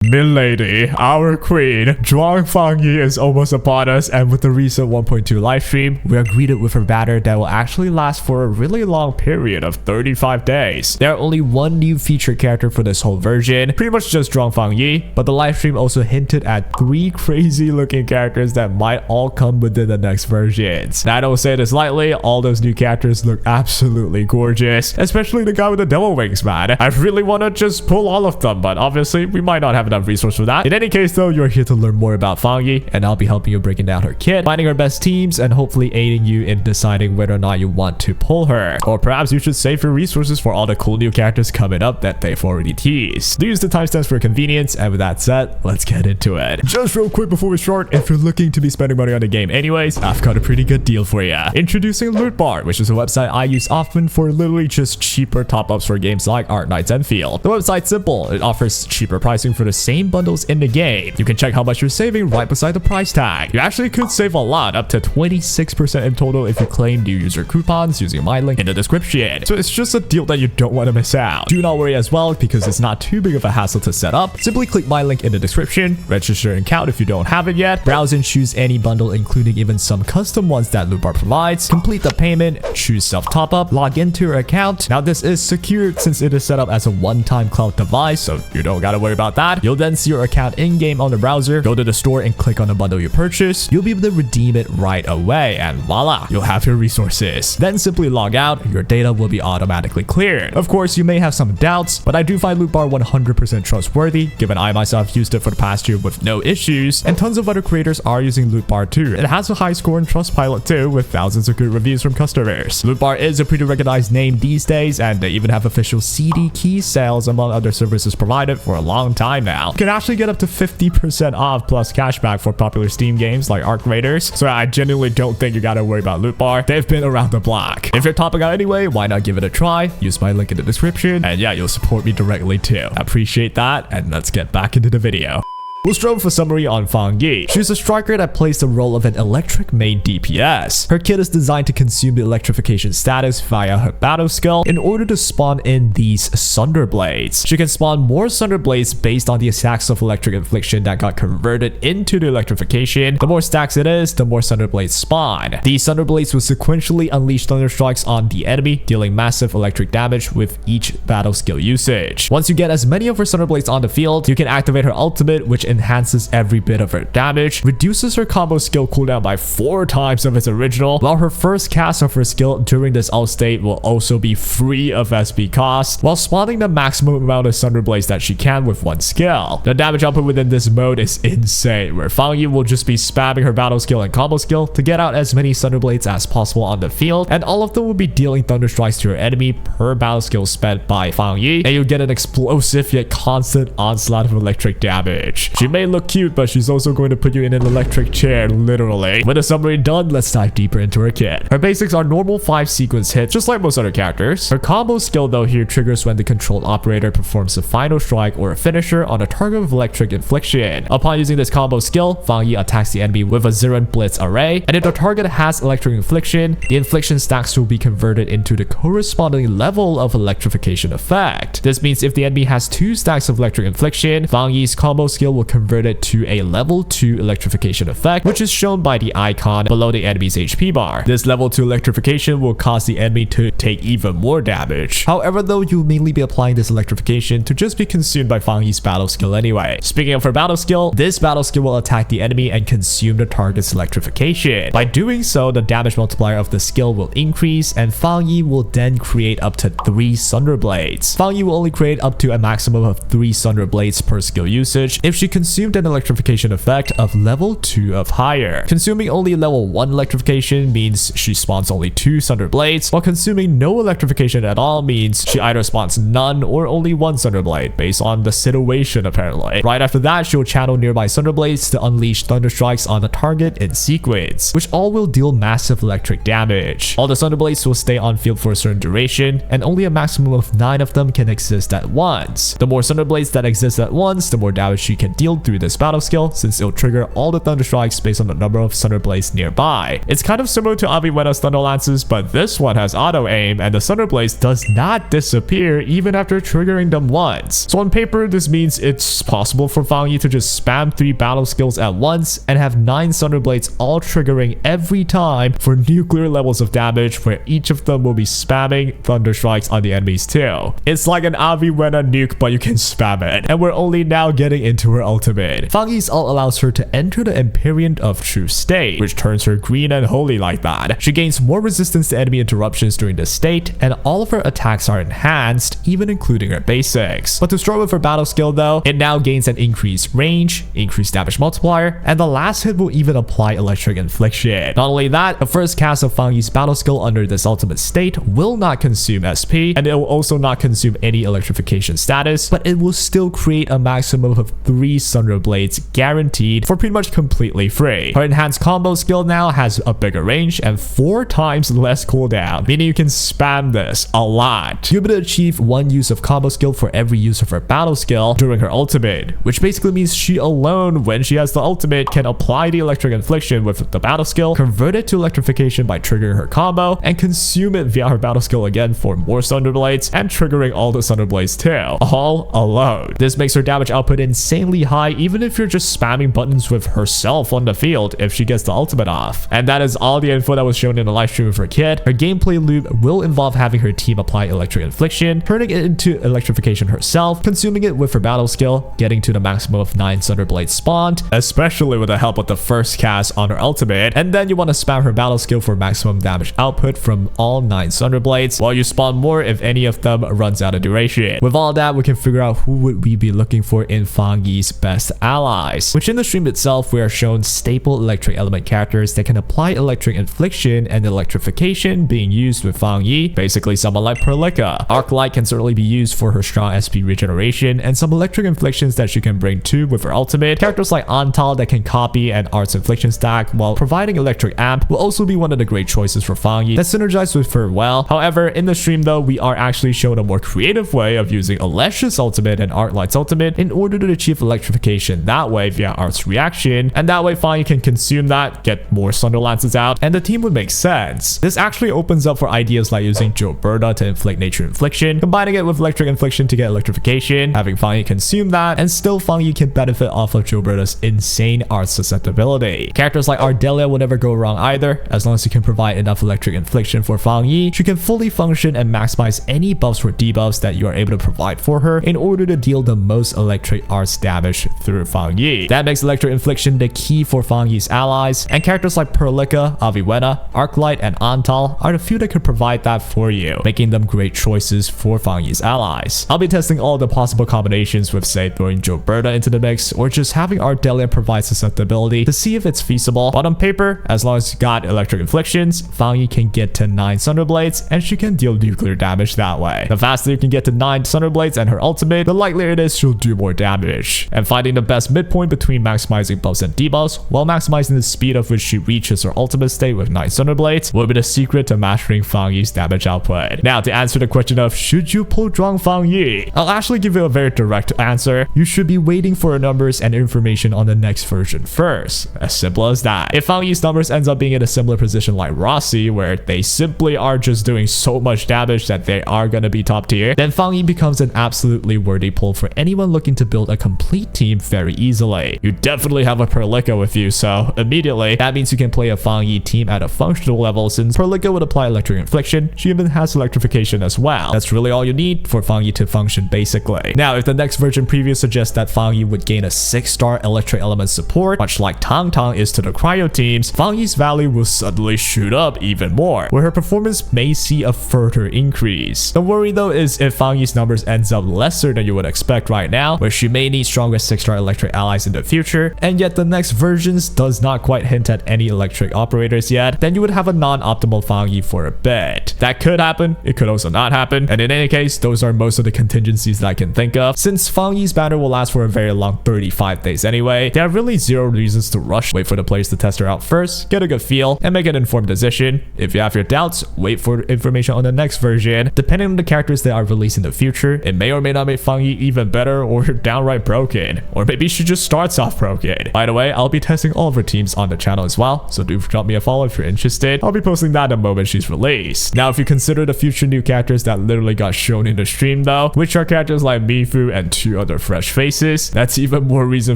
Milady, our queen, Zhuang Fangyi is almost upon us, and with the recent 1.2 livestream, we are greeted with a banner that will actually last for a really long period of 35 days. There are only one new feature character for this whole version, pretty much just Zhuang Fangyi, but the livestream also hinted at 3 crazy looking characters that might all come within the next versions. Now I don't say this lightly, all those new characters look absolutely gorgeous, especially the guy with the devil wings, man. I really want to just pull all of them, but obviously we might not have enough resource for that. In any case though, you're here to learn more about Fangyi, and I'll be helping you breaking down her kit, finding her best teams, and hopefully aiding you in deciding whether or not you want to pull her. Or perhaps you should save your resources for all the cool new characters coming up that they've already teased. Do use the timestamps for convenience, and with that said, let's get into it. Just real quick before we start, if you're looking to be spending money on the game anyways, I've got a pretty good deal for you. Introducing Loot Bar, which is a website I use often for literally just cheaper top-ups for games like Arknights and Endfield. The website's simple. It offers cheaper pricing for the same bundles in the game. You can check how much you're saving right beside the price tag. You actually could save a lot, up to 26% in total if you claim new user coupons using my link in the description. So it's just a deal that you don't want to miss out. Do not worry as well, because it's not too big of a hassle to set up. Simply click my link in the description, register an account if you don't have it yet, browse and choose any bundle, including even some custom ones that Loot Bar provides, complete the payment, choose self top up, log into your account. Now this is secured since it is set up as a one-time cloud device, so you don't gotta worry about that. You'll then see your account in-game on the browser, go to the store and click on the bundle you purchased. You'll be able to redeem it right away, and voila, you'll have your resources. Then simply log out, your data will be automatically cleared. Of course, you may have some doubts, but I do find Loot Bar 100% trustworthy, given I myself used it for the past year with no issues, and tons of other creators are using Loot Bar too. It has a high score in Trustpilot too, with thousands of good reviews from customers. Loot Bar is a pretty recognized name these days, and they even have official CD key sales among other services provided for a long time now. You can actually get up to 50% off plus cashback for popular Steam games like Arknights, so I genuinely don't think you gotta worry about Loot Bar. They've been around the block. If you're topping out anyway, why not give it a try? Use my link in the description, and yeah, you'll support me directly too. I appreciate that, and let's get back into the video. We'll start with a summary on Fangyi. She's a striker that plays the role of an electric main DPS. Her kit is designed to consume the electrification status via her battle skill in order to spawn in these Sunder Blades. She can spawn more Sunder Blades based on the stacks of electric infliction that got converted into the electrification. The more stacks it is, the more Sunder Blades spawn. These Sunder Blades will sequentially unleash thunder strikes on the enemy, dealing massive electric damage with each battle skill usage. Once you get as many of her Sunder Blades on the field, you can activate her ultimate, which enhances every bit of her damage, reduces her combo skill cooldown by 4 times of its original, while her first cast of her skill during this alt state will also be free of SP cost, while spawning the maximum amount of Sunder Blades that she can with one skill. The damage output within this mode is insane, where Fangyi will just be spamming her battle skill and combo skill to get out as many Sunder Blades as possible on the field, and all of them will be dealing thunder strikes to her enemy per battle skill spent by Fangyi, and you'll get an explosive yet constant onslaught of electric damage. She may look cute, but she's also going to put you in an electric chair, literally. With the summary done, let's dive deeper into her kit. Her basics are normal 5 sequence hits, just like most other characters. Her combo skill though here triggers when the controlled operator performs a final strike or a finisher on a target with electric infliction. Upon using this combo skill, Fangyi attacks the enemy with a Ziran Blitz array, and if the target has electric infliction, the infliction stacks will be converted into the corresponding level of electrification effect. This means if the enemy has 2 stacks of electric infliction, Fangyi's combo skill will convert it to a level 2 electrification effect, which is shown by the icon below the enemy's HP bar. This level 2 electrification will cause the enemy to take even more damage. However though, you'll mainly be applying this electrification to just be consumed by Fangyi's battle skill anyway. Speaking of her battle skill, this battle skill will attack the enemy and consume the target's electrification. By doing so, the damage multiplier of the skill will increase, and Fangyi will then create up to 3 Sunder Blades. Fangyi will only create up to a maximum of 3 Sunder Blades per skill usage if she consumed an electrification effect of level 2 of higher. Consuming only level 1 electrification means she spawns only 2 Sunder Blades, while consuming no electrification at all means she either spawns none or only 1 Sunder Blade, based on the situation apparently. Right after that, she'll channel nearby Sunder Blades to unleash thunder strikes on the target in sequence, which all will deal massive electric damage. All the Sunder Blades will stay on field for a certain duration, and only a maximum of 9 of them can exist at once. The more Sunder Blades that exist at once, the more damage she can deal healed through this battle skill since it'll trigger all the thunder strikes based on the number of thunder blades nearby. It's kind of similar to Aviwena's thunder lances, but this one has auto aim and the thunder blades does not disappear even after triggering them once. So on paper, this means it's possible for Fangyi to just spam 3 battle skills at once and have 9 thunder blades all triggering every time for nuclear levels of damage, where each of them will be spamming thunder strikes on the enemies too. It's like an Aviwena nuke, but you can spam it. And we're only now getting into her ultimate. Fangyi's ult allows her to enter the Empyrean of True State, which turns her green and holy like that. She gains more resistance to enemy interruptions during this state, and all of her attacks are enhanced, even including her basics. But to start with her battle skill though, it now gains an increased range, increased damage multiplier, and the last hit will even apply electric infliction. Not only that, the first cast of Fangyi's battle skill under this ultimate state will not consume SP, and it will also not consume any electrification status, but it will still create a maximum of 3 Thunder Blades guaranteed for pretty much completely free. Her enhanced combo skill now has a bigger range and 4 times less cooldown, meaning you can spam this a lot. You'll be able to achieve 1 use of combo skill for every use of her battle skill during her ultimate, which basically means she alone, when she has the ultimate, can apply the electric infliction with the battle skill, convert it to electrification by triggering her combo, and consume it via her battle skill again for more Thunder Blades and triggering all the Thunder Blades too, all alone. This makes her damage output insanely high even if you're just spamming buttons with herself on the field if she gets the ultimate off. And that is all the info that was shown in the live stream of her kit. Her gameplay loop will involve having her team apply electric infliction, turning it into electrification herself, consuming it with her battle skill, getting to the maximum of 9 Thunder Blades spawned, especially with the help of the first cast on her ultimate, and then you want to spam her battle skill for maximum damage output from all 9 Thunder Blades, while you spawn more if any of them runs out of duration. With all that, we can figure out who would we be looking for in Fangyi's best allies, which in the stream itself we are shown staple electric element characters that can apply electric infliction and electrification being used with Fangyi, basically someone like Perlica. Arknights can certainly be used for her strong SP regeneration and some electric inflictions that she can bring too with her ultimate. Characters like Antal that can copy an arts infliction stack while providing electric amp will also be one of the great choices for Fangyi that synergize with her well. However, in the stream though, we are actually shown a more creative way of using Alessia's ultimate and Arknights ultimate in order to achieve electrification that way via arts reaction, and that way Fangyi can consume that, get more Thunder Lances out, and the team would make sense. This actually opens up for ideas like using Gilberta to inflict nature infliction, combining it with electric infliction to get electrification, having Fangyi consume that, and still Fangyi can benefit off of Gilberta's insane art susceptibility. Characters like Ardelia will never go wrong either, as long as you can provide enough electric infliction for Fangyi. She can fully function and maximize any buffs or debuffs that you are able to provide for her in order to deal the most electric arts damage through Fangyi. That makes electric infliction the key for Fangyi's allies, and characters like Perlica, Aviwena, Arknight, and Antal are the few that could provide that for you, making them great choices for Fangyi's allies. I'll be testing all the possible combinations with, say, throwing Gilberta into the mix or just having Ardelia provide susceptibility to see if it's feasible, but on paper, as long as you got electric inflictions, Fangyi can get to 9 Thunder Blades and she can deal nuclear damage that way. The faster you can get to 9 Thunder Blades and her ultimate, the likelier it is she'll do more damage. And finding the best midpoint between maximizing buffs and debuffs while maximizing the speed of which she reaches her ultimate state with 9 Thunder Blades will be the secret to mastering Fangyi's damage output. Now, to answer the question of should you pull Zhuang Fangyi, I'll actually give you a very direct answer. You should be waiting for her numbers and information on the next version first. As simple as that. If Fangyi's numbers ends up being in a similar position like Rossi, where they simply are just doing so much damage that they are gonna be top tier, then Fangyi becomes an absolutely worthy pull for anyone looking to build a complete team very easily. You definitely have a Perlica with you, so immediately that means you can play a Fangyi team at a functional level since Perlica would apply electric infliction. She even has electrification as well. That's really all you need for Fangyi to function basically. Now, if the next version preview suggests that Fangyi would gain a 6-star electric element support, much like Tang Tang is to the cryo teams, Fangyi's value will suddenly shoot up even more, where her performance may see a further increase. The worry though is if Fangyi's numbers ends up lesser than you would expect right now, where she may need stronger 6-star electric allies in the future, and yet the next versions does not quite hint at any electric operators yet, then you would have a non-optimal Fangyi for a bit. That could happen, it could also not happen, and in any case, those are most of the contingencies that I can think of. Since Fangyi's banner will last for a very long 35 days anyway, there are really zero reasons to rush. Wait for the players to test her out first, get a good feel, and make an informed decision. If you have your doubts, wait for information on the next version. Depending on the characters that are released in the future, it may or may not make Fangyi even better or downright broken. broken. Or maybe she just starts off broken. By the way, I'll be testing all of her teams on the channel as well, so do drop me a follow if you're interested. I'll be posting that the moment she's released. Now, if you consider the future new characters that literally got shown in the stream though, which are characters like Mifu and 2 other fresh faces, that's even more reason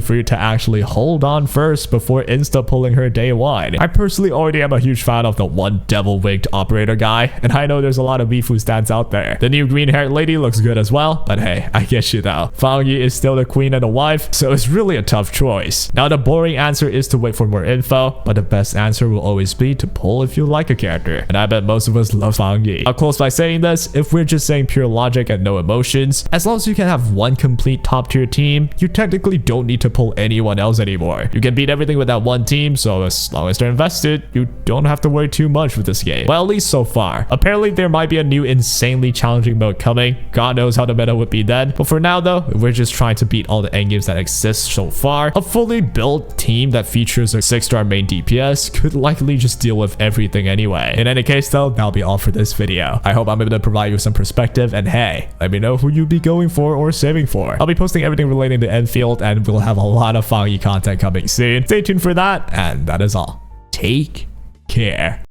for you to actually hold on first before insta pulling her day one. I personally already am a huge fan of the one devil-wigged operator guy, and I know there's a lot of Mifu stats out there. The new green-haired lady looks good as well, but hey, I get you though. Fangyi is still the queen and the wife, so it's really a tough choice. Now, the boring answer is to wait for more info, but the best answer will always be to pull if you like a character, and I bet most of us love Fangyi. I'll close by saying this: if we're just saying pure logic and no emotions, as long as you can have one complete top-tier team, you technically don't need to pull anyone else anymore. You can beat everything with that one team, so as long as they're invested, you don't have to worry too much with this game. Well, at least so far. Apparently, there might be a new insanely challenging mode coming. God knows how the meta would be then. But for now though, we're just trying to beat all the endgames that exist so far. A fully built team that features a 6-star main DPS could likely just deal with everything anyway. In any case though, that'll be all for this video. I hope I'm able to provide you with some perspective, and hey, let me know who you'd be going for or saving for. I'll be posting everything relating to Endfield, and we'll have a lot of Fangyi content coming soon. Stay tuned for that, and that is all. Take care.